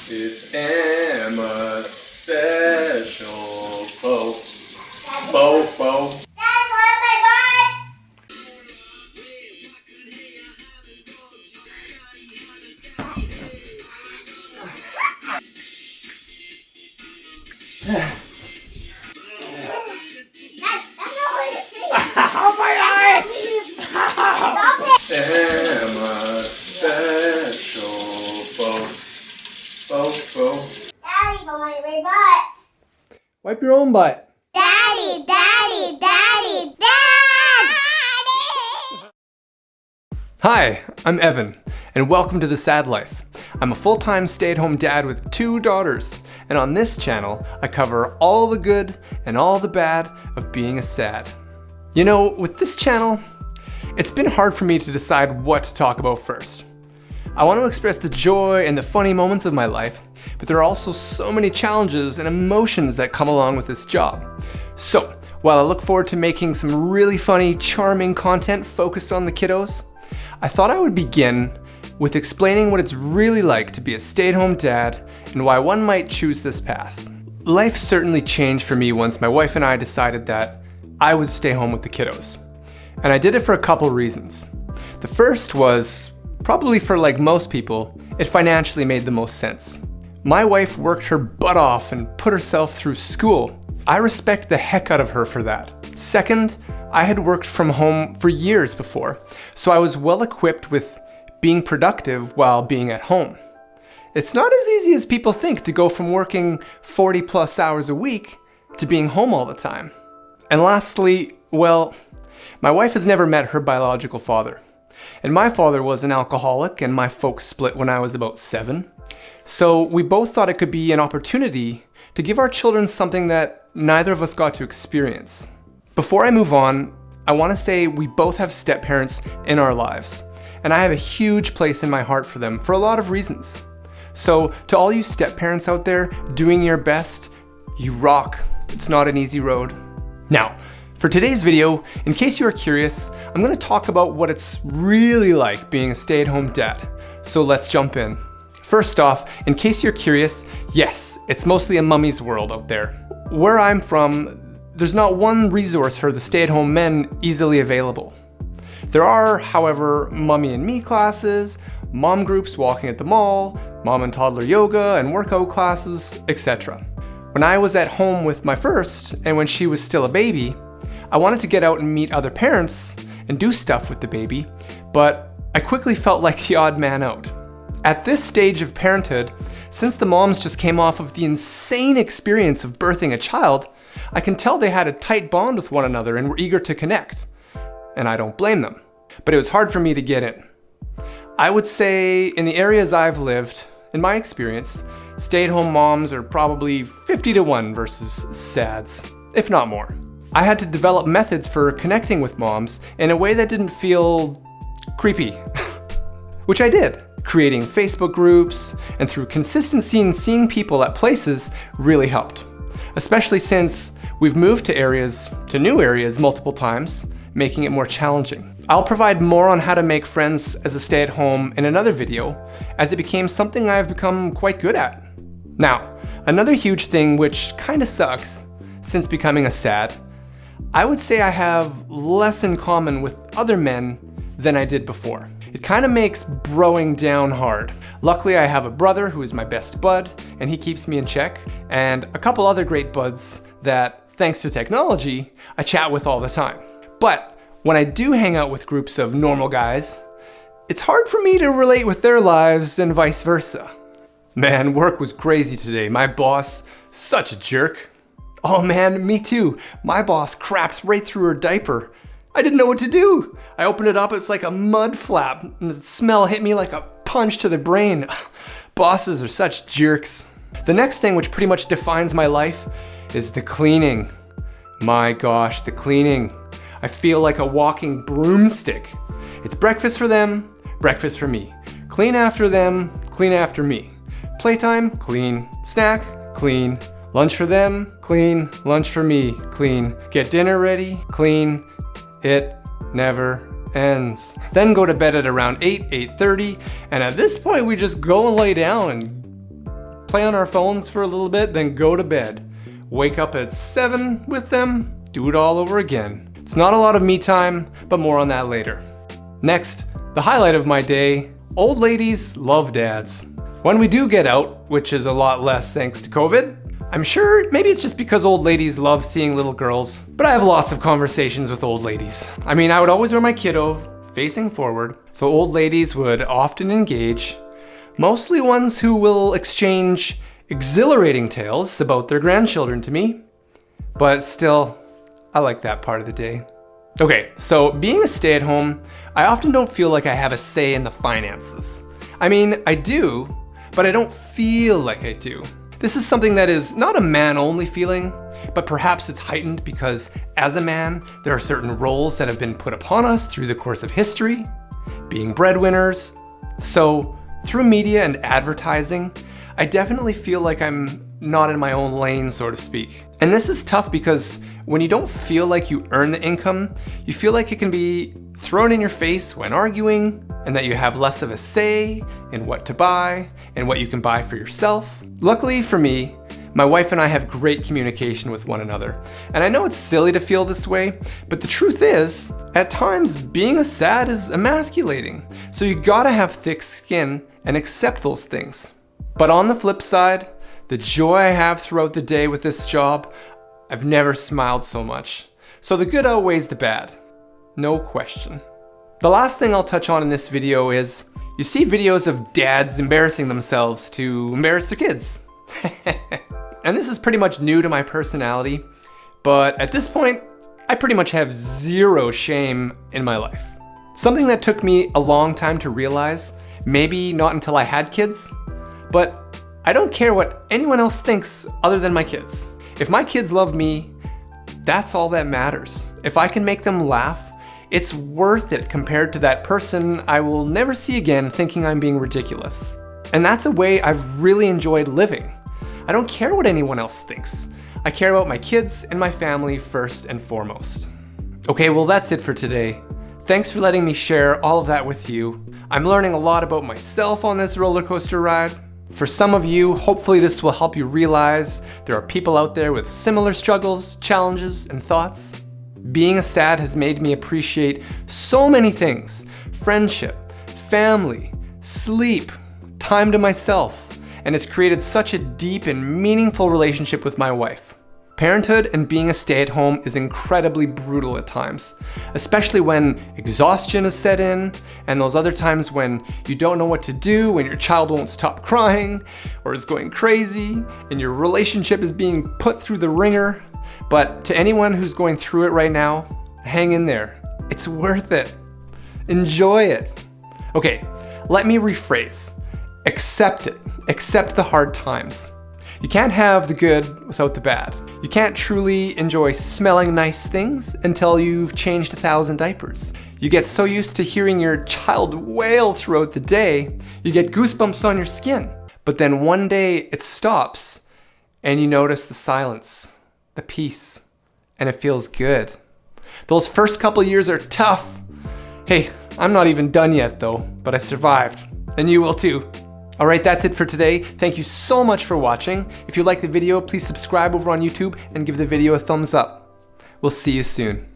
It's Emma's special bow. Bow, bow. Dad, hold my butt! Dad, that's not what you see. Oh my eye! Stop it! Emma's special bow. Bow, bow. Daddy, hold my butt. Wipe your own butt. Daddy, Daddy, Daddy, Dad! Hi, I'm Evan, and welcome to The Sad Life. I'm a full-time stay-at-home dad with 2 daughters, and on this channel, I cover all the good and all the bad of being a sad. You know, with this channel, it's been hard for me to decide what to talk about first. I want to express the joy and the funny moments of my life, but there are also so many challenges and emotions that come along with this job. So, while I look forward to making some really funny, charming content focused on the kiddos, I thought I would begin with explaining what it's really like to be a stay-at-home dad and why one might choose this path. Life certainly changed for me once my wife and I decided that I would stay home with the kiddos. And I did it for a couple reasons. The first was, probably for like most people, it financially made the most sense. My wife worked her butt off and put herself through school. I respect the heck out of her for that. Second, I had worked from home for years before, so I was well equipped with being productive while being at home. It's not as easy as people think to go from working 40 plus hours a week to being home all the time. And lastly, well, my wife has never met her biological father. And my father was an alcoholic and my folks split when I was about 7. So we both thought it could be an opportunity to give our children something that neither of us got to experience. Before I move on, I want to say we both have step-parents in our lives, and I have a huge place in my heart for them for a lot of reasons. So to all you step-parents out there doing your best, you rock. It's not an easy road. Now, for today's video, in case you are curious, I'm going to talk about what it's really like being a stay-at-home dad. So let's jump in. First off, in case you're curious, yes, it's mostly a mummy's world out there. Where I'm from, there's not one resource for the stay-at-home men easily available. There are, however, mommy and me classes, mom groups walking at the mall, mom and toddler yoga and workout classes, etc. When I was at home with my first, and when she was still a baby, I wanted to get out and meet other parents and do stuff with the baby, but I quickly felt like the odd man out. At this stage of parenthood, since the moms just came off of the insane experience of birthing a child, I can tell they had a tight bond with one another and were eager to connect. And I don't blame them. But it was hard for me to get in. I would say in the areas I've lived, in my experience, stay-at-home moms are probably 50-1 versus SAHDs, if not more. I had to develop methods for connecting with moms in a way that didn't feel creepy, which I did. Creating Facebook groups and through consistency in seeing people at places really helped, especially since we've moved to new areas multiple times, making it more challenging. I'll provide more on how to make friends as a stay-at-home in another video, as it became something I've become quite good at. Now, another huge thing which kinda sucks since becoming a SAHD, I would say I have less in common with other men than I did before. It kind of makes broing down hard. Luckily, I have a brother who is my best bud, and he keeps me in check, and a couple other great buds that, thanks to technology, I chat with all the time. But when I do hang out with groups of normal guys, it's hard for me to relate with their lives and vice versa. Man, work was crazy today. My boss, such a jerk. Oh man, me too. My boss crapped right through her diaper. I didn't know what to do. I opened it up, it's like a mud flap, and the smell hit me like a punch to the brain. Bosses are such jerks. The next thing, which pretty much defines my life, is the cleaning. My gosh, the cleaning. I feel like a walking broomstick. It's breakfast for them, breakfast for me. Clean after them, clean after me. Playtime, clean. Snack, clean. Lunch for them, clean. Lunch for me, clean. Get dinner ready, clean. It never ends. Then go to bed at around 8:30, and at this point we just go and lay down and play on our phones for a little bit, then go to bed. Wake up at 7 with them, do it all over again. It's not a lot of me time, but more on that later. Next, the highlight of my day, old ladies love dads. When we do get out, which is a lot less thanks to COVID, I'm sure maybe it's just because old ladies love seeing little girls, but I have lots of conversations with old ladies. I mean, I would always wear my kiddo facing forward, so old ladies would often engage, mostly ones who will exchange exhilarating tales about their grandchildren to me, but still, I like that part of the day. Okay, so being a stay-at-home, I often don't feel like I have a say in the finances. I mean, I do, but I don't feel like I do. This is something that is not a man-only feeling, but perhaps it's heightened because as a man, there are certain roles that have been put upon us through the course of history, being breadwinners. So through media and advertising, I definitely feel like I'm not in my own lane, so to speak. And this is tough because when you don't feel like you earn the income, you feel like it can be thrown in your face when arguing, and that you have less of a say in what to buy and what you can buy for yourself. Luckily for me, my wife and I have great communication with one another. And I know it's silly to feel this way, but the truth is, at times being a SAHD is emasculating. So you gotta have thick skin and accept those things. But on the flip side, the joy I have throughout the day with this job, I've never smiled so much. So the good outweighs the bad, no question. The last thing I'll touch on in this video is, you see videos of dads embarrassing themselves to embarrass their kids. And this is pretty much new to my personality, but at this point, I pretty much have zero shame in my life. Something that took me a long time to realize, maybe not until I had kids, but I don't care what anyone else thinks other than my kids. If my kids love me, that's all that matters. If I can make them laugh, it's worth it compared to that person I will never see again thinking I'm being ridiculous. And that's a way I've really enjoyed living. I don't care what anyone else thinks. I care about my kids and my family first and foremost. Okay, well that's it for today. Thanks for letting me share all of that with you. I'm learning a lot about myself on this roller coaster ride. For some of you, hopefully this will help you realize there are people out there with similar struggles, challenges, and thoughts. Being a SAHD has made me appreciate so many things: friendship, family, sleep, time to myself, and it's created such a deep and meaningful relationship with my wife. Parenthood and being a stay-at-home is incredibly brutal at times, especially when exhaustion is set in, and those other times when you don't know what to do, when your child won't stop crying, or is going crazy, and your relationship is being put through the ringer. But to anyone who's going through it right now, hang in there. It's worth it. Enjoy it. Okay, let me rephrase. Accept it. Accept the hard times. You can't have the good without the bad. You can't truly enjoy smelling nice things until you've changed 1,000 diapers. You get so used to hearing your child wail throughout the day, you get goosebumps on your skin. But then one day it stops and you notice the silence, the peace, and it feels good. Those first couple years are tough. Hey, I'm not even done yet though, but I survived, and you will too. All right, that's it for today. Thank you so much for watching. If you like the video, please subscribe over on YouTube and give the video a thumbs up. We'll see you soon.